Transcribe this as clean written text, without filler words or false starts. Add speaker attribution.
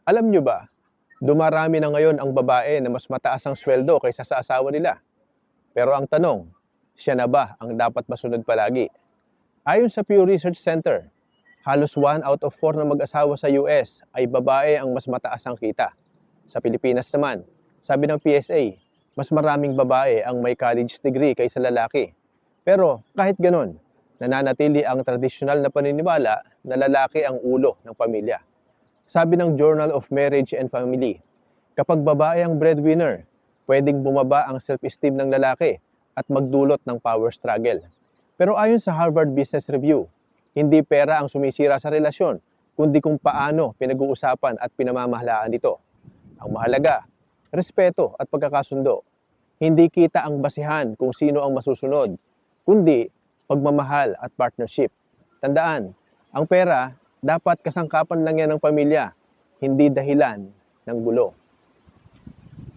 Speaker 1: Alam nyo ba, dumarami na ngayon ang babae na mas mataas ang sweldo kaysa sa asawa nila. Pero ang tanong, siya na ba ang dapat masunod palagi? Ayon sa Pew Research Center, halos 1 out of 4 na mag-asawa sa US ay babae ang mas mataas ang kita. Sa Pilipinas naman, sabi ng PSA, mas maraming babae ang may college degree kaysa lalaki. Pero kahit ganon, nananatili ang tradisyonal na paniniwala na lalaki ang ulo ng pamilya. Sabi ng Journal of Marriage and Family, kapag babae ang breadwinner, pwedeng bumaba ang self-esteem ng lalaki at magdulot ng power struggle. Pero ayon sa Harvard Business Review, hindi pera ang sumisira sa relasyon, kundi kung paano pinag-uusapan at pinamamahalaan ito. Ang mahalaga, respeto at pagkakasundo. Hindi kita ang basihan kung sino ang masusunod, kundi pagmamahal at partnership. Tandaan, ang pera dapat kasangkapan lang yan ng pamilya, hindi dahilan ng gulo.